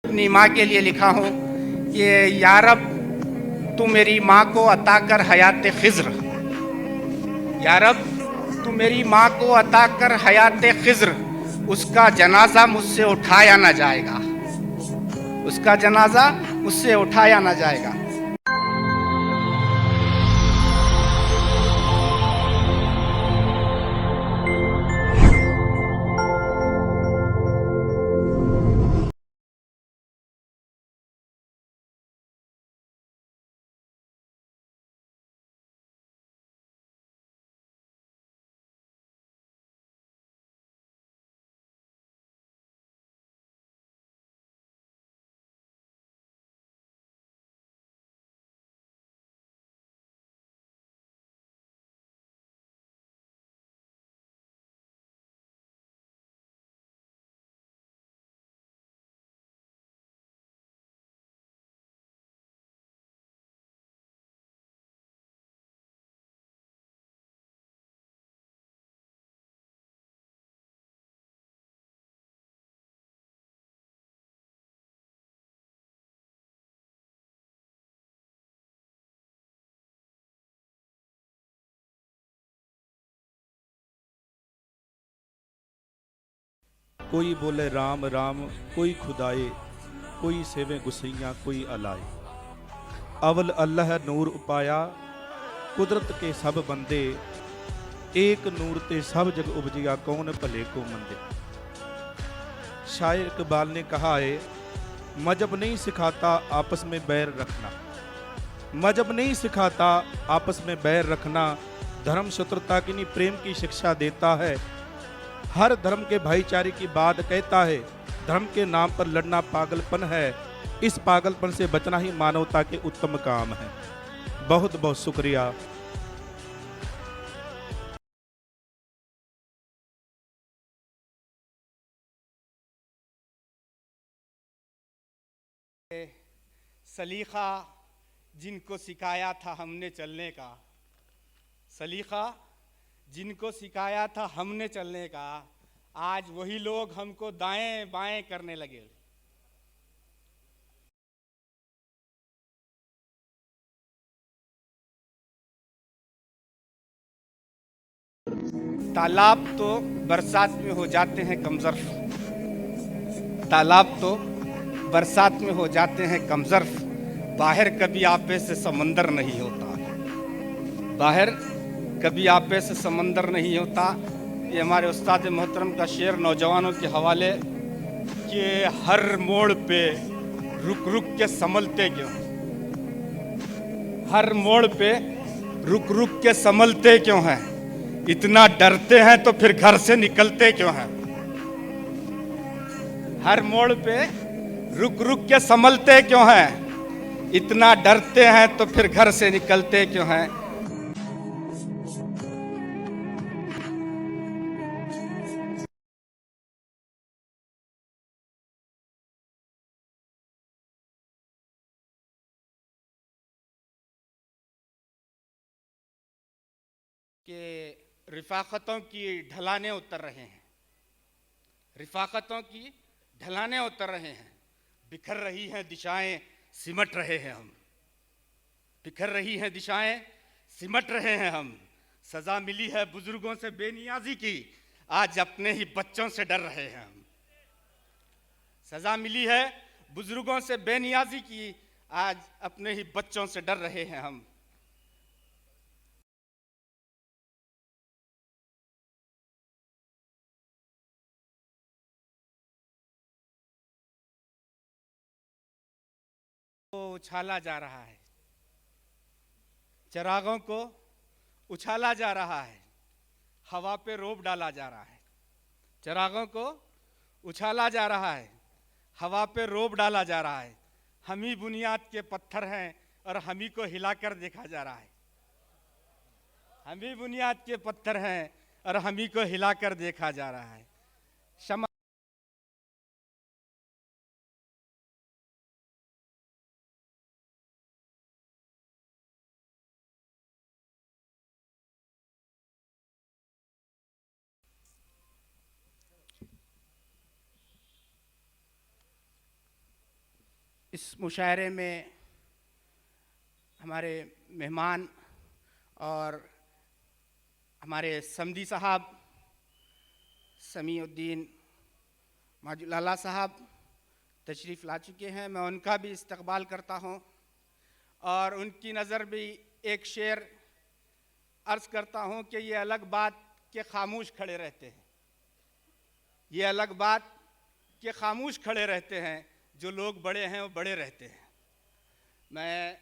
अपनी माँ के लिए लिखा हूँ कि या रब तू मेरी माँ को अता कर हयात खिज़्र। या रब तू मेरी माँ को अता कर हयात खिज़्र। उसका जनाजा मुझसे उठाया ना जाएगा, उसका जनाजा मुझसे उठाया ना जाएगा। कोई बोले राम राम, कोई खुदाए, कोई सेवे गुसैया, कोई अलाए। अवल अल्लाह नूर उपाया, कुदरत के सब बंदे। एक नूर ते सब जग उपजिया, कौन भले को मंदे। शायर इकबाल ने कहा है, मजहब नहीं सिखाता आपस में बैर रखना। मजहब नहीं सिखाता आपस में बैर रखना, धर्म शत्रुता की नहीं प्रेम की शिक्षा देता है। हर धर्म के भाईचारे की बात कहता है, धर्म के नाम पर लड़ना पागलपन है। इस पागलपन से बचना ही मानवता के उत्तम काम है। बहुत बहुत शुक्रिया। सलीखा जिनको सिखाया था हमने चलने का, सलीखा जिनको सिखाया था हमने चलने का, आज वही लोग हमको दाएं बाएं करने लगे। तालाब तो बरसात में हो जाते हैं कमज़र्फ, तालाब तो बरसात में हो जाते हैं कमज़र्फ। बाहर कभी आपे से समंदर नहीं होता, बाहर कभी आपे से समंदर नहीं होता। ये हमारे उस्ताद मोहतरम का शेर नौजवानों के हवाले कि हर मोड़ पे रुक रुक के संभलते क्यों, हर मोड़ पे रुक रुक के संभलते क्यों हैं। इतना डरते हैं तो फिर घर से निकलते क्यों हैं। हर मोड़ पे रुक रुक के संभलते क्यों हैं। इतना डरते हैं तो फिर घर से निकलते क्यों हैं। कि रिफाकतों की ढलाने उतर रहे हैं, रिफाकतों की ढलाने उतर रहे हैं। बिखर रही हैं दिशाएं, सिमट रहे हैं हम, बिखर रही हैं दिशाएं, सिमट रहे हैं हम। सजा मिली है बुजुर्गों से बेनियाजी की, आज अपने ही बच्चों से डर रहे हैं हम। सजा मिली है बुजुर्गों से बेनियाजी की, आज अपने ही बच्चों से डर रहे हैं हम। उछाला जा रहा है, चिरागों को उछाला जा रहा है, हवा पे रोब डाला जा रहा है। चिरागों को उछाला जा रहा है, हवा पे रोब डाला जा रहा है। हम ही बुनियाद के पत्थर हैं और हम ही को हिलाकर देखा जा रहा है। हम ही बुनियाद के पत्थर हैं और हम ही को हिलाकर देखा जा रहा है। क्षमा इस मुशायरे में हमारे मेहमान और हमारे समदी साहब समीउद्दीन माजुलाला साहब तशरीफ़ ला चुके हैं। मैं उनका भी इस्तकबाल करता हूँ और उनकी नज़र भी एक शेर अर्ज़ करता हूँ कि ये अलग बात के खामोश खड़े रहते हैं, ये अलग बात के खामोश खड़े रहते हैं, जो लोग बड़े हैं वो बड़े रहते हैं। मैं